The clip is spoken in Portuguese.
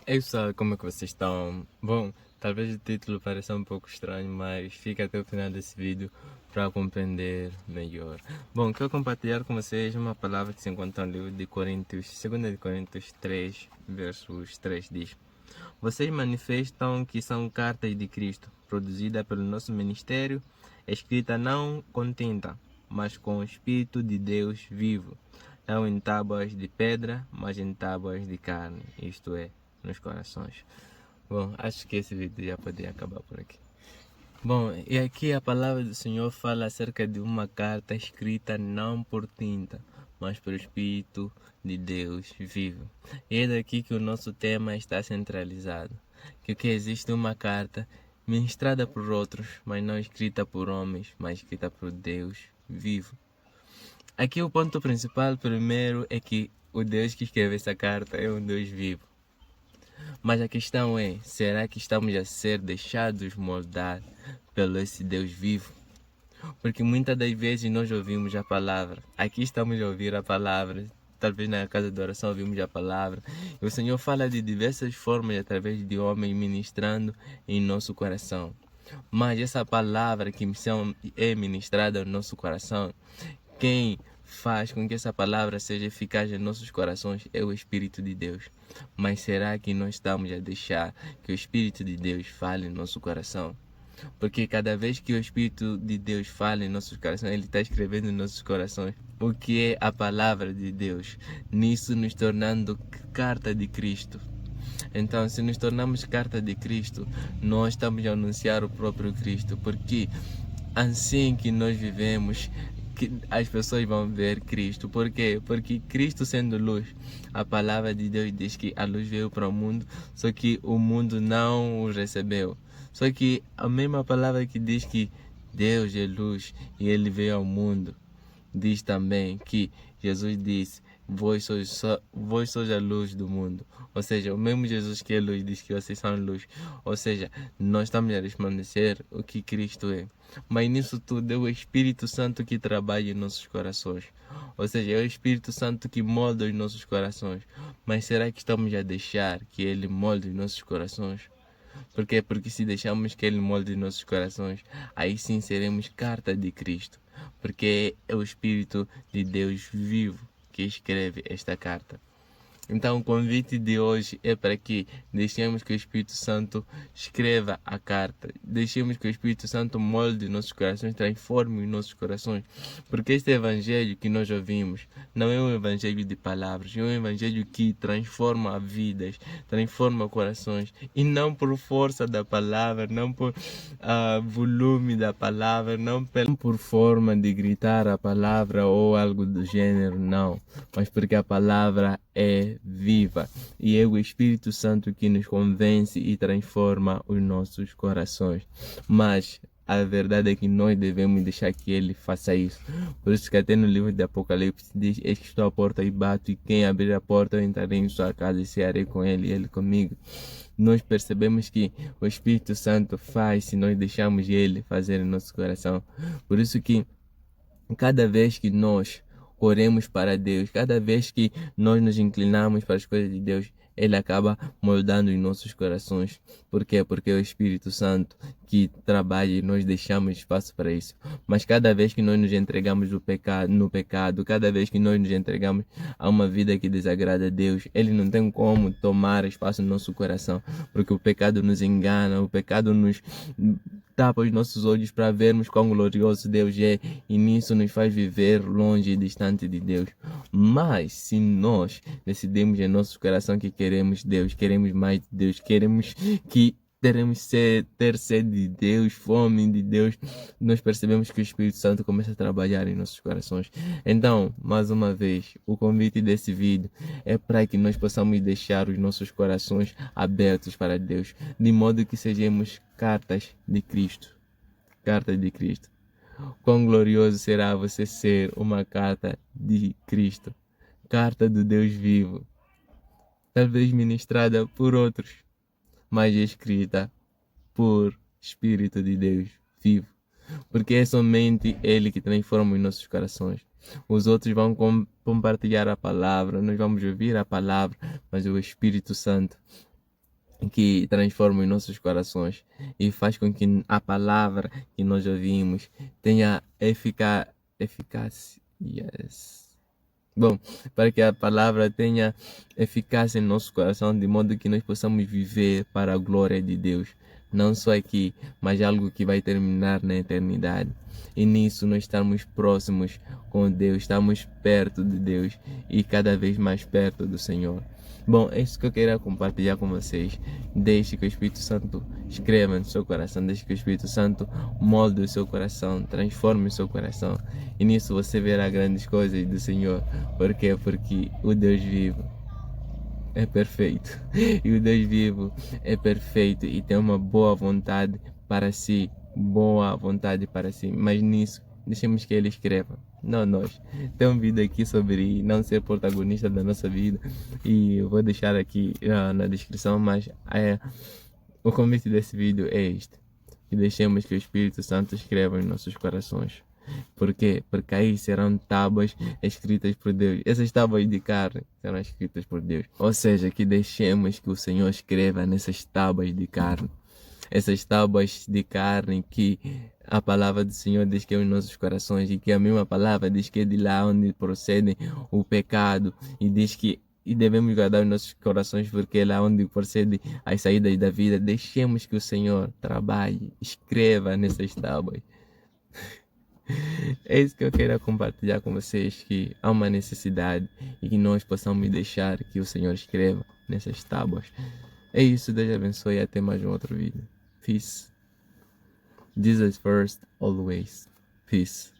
Ei pessoal, como é que vocês estão? Bom, talvez o título pareça um pouco estranho, mas fica até o final desse vídeo para compreender melhor. Bom, quero compartilhar com vocês uma palavra que se encontra no livro de Coríntios, 2 de Coríntios 3, versos 3 diz: Vocês manifestam que são cartas de Cristo, produzida pelo nosso ministério, escrita não com tinta, mas com o Espírito de Deus vivo, não em tábuas de pedra, mas em tábuas de carne, isto é, nos corações. Bom, acho que esse vídeo já poderia acabar por aqui. Bom, e aqui a palavra do Senhor fala acerca de uma carta escrita não por tinta, mas pelo Espírito de Deus vivo. E é daqui que o nosso tema está centralizado. Que existe uma carta ministrada por outros, mas não escrita por homens, mas escrita por Deus vivo. Aqui o ponto principal primeiro é que o Deus que escreve essa carta é um Deus vivo. Mas a questão é, será que estamos a ser deixados moldar pelo esse Deus vivo? Porque muitas das vezes nós ouvimos a palavra, aqui estamos a ouvir a palavra, talvez na casa de oração ouvimos a palavra, e o Senhor fala de diversas formas através de homens ministrando em nosso coração. Mas essa palavra que é ministrada no nosso coração, quem faz com que essa palavra seja eficaz em nossos corações é o Espírito de Deus. Mas será que nós estamos a deixar que o Espírito de Deus fale em nosso coração? Porque cada vez que o Espírito de Deus fala em nossos corações, Ele está escrevendo em nossos corações o que é a palavra de Deus, nisso nos tornando carta de Cristo. Então, se nos tornamos carta de Cristo, nós estamos a anunciar o próprio Cristo, porque assim que nós vivemos, que as pessoas vão ver Cristo. Por quê? Porque Cristo sendo luz, a palavra de Deus diz que a luz veio para o mundo, só que o mundo não o recebeu. Só que a mesma palavra que diz que Deus é luz e Ele veio ao mundo, diz também que Jesus disse: vós sois a luz do mundo. Ou seja, o mesmo Jesus que é luz diz que vocês são luz. Ou seja, nós estamos a resplandecer o que Cristo é. Mas nisso tudo é o Espírito Santo que trabalha em nossos corações. Ou seja, é o Espírito Santo que molda os nossos corações. Mas será que estamos a deixar que Ele molde os nossos corações? Por quê? Porque se deixarmos que Ele molde os nossos corações, aí sim seremos carta de Cristo. Porque é o Espírito de Deus vivo que escreve esta carta. Então o convite de hoje é para que deixemos que o Espírito Santo escreva a carta, deixemos que o Espírito Santo molde nossos corações, transforme os nossos corações, porque este evangelho que nós ouvimos não é um evangelho de palavras, é um evangelho que transforma vidas, transforma corações, e não por força da palavra, não por volume da palavra, não por forma de gritar a palavra ou algo do gênero, não, mas porque a palavra é viva e é o Espírito Santo que nos convence e transforma os nossos corações. Mas a verdade é que nós devemos deixar que Ele faça isso. Por isso que até no livro de Apocalipse diz: eis que estou à porta e bato, e quem abrir a porta eu entrarei em sua casa e cearei com ele e ele comigo. Nós percebemos que o Espírito Santo faz se nós deixarmos Ele fazer em nosso coração. Por isso que cada vez que nós oremos para Deus, cada vez que nós nos inclinamos para as coisas de Deus, Ele acaba moldando os nossos corações. Por quê? Porque é o Espírito Santo que trabalha e nós deixamos espaço para isso. Mas cada vez que nós nos entregamos no pecado, cada vez que nós nos entregamos a uma vida que desagrada a Deus, Ele não tem como tomar espaço no nosso coração, porque o pecado nos engana, o pecado nos tapa os nossos olhos para vermos quão glorioso Deus é, e nisso nos faz viver longe e distante de Deus. Mas se nós decidimos em nosso coração que queremos Deus, queremos mais de Deus, queremos ter sede de Deus, fome de Deus, nós percebemos que o Espírito Santo começa a trabalhar em nossos corações. Então, mais uma vez, o convite desse vídeo é para que nós possamos deixar os nossos corações abertos para Deus, de modo que sejamos cartas de Cristo. Carta de Cristo. Quão glorioso será você ser uma carta de Cristo, carta do Deus vivo, talvez ministrada por outros, mas escrita por Espírito de Deus vivo, porque é somente Ele que transforma os nossos corações. Os outros vão compartilhar a palavra, nós vamos ouvir a palavra, mas o Espírito Santo que transforma os nossos corações e faz com que a palavra que nós ouvimos tenha eficácia. Yes. Bom, para que a palavra tenha eficácia em nosso coração, de modo que nós possamos viver para a glória de Deus. Não só aqui, mas algo que vai terminar na eternidade. E nisso nós estamos próximos com Deus, estamos perto de Deus e cada vez mais perto do Senhor. Bom, é isso que eu queria compartilhar com vocês. Deixe que o Espírito Santo escreva no seu coração, deixe que o Espírito Santo molde o seu coração, transforme o seu coração. E nisso você verá grandes coisas do Senhor. Por quê? Porque o Deus vivo é perfeito. E o Deus vivo é perfeito e tem uma boa vontade para si. Boa vontade para si. Mas nisso, deixemos que Ele escreva. Não nós. Tem um vídeo aqui sobre não ser protagonista da nossa vida. E eu vou deixar aqui na descrição. Mas o convite desse vídeo é este. Que deixemos que o Espírito Santo escreva em nossos corações. Por quê? Porque aí serão tábuas escritas por Deus. Essas tábuas de carne serão escritas por Deus. Ou seja, que deixemos que o Senhor escreva nessas tábuas de carne. Essas tábuas de carne que a palavra do Senhor diz que é os nossos corações e que a mesma palavra diz que é de lá onde procede o pecado e diz que devemos guardar os nossos corações porque é lá onde procede as saídas da vida. Deixemos que o Senhor trabalhe, escreva nessas tábuas. É isso que eu quero compartilhar com vocês, que há uma necessidade e que nós possamos deixar que o Senhor escreva nessas tábuas. É isso, Deus abençoe e até mais um outro vídeo. Peace. Jesus first, always. Peace.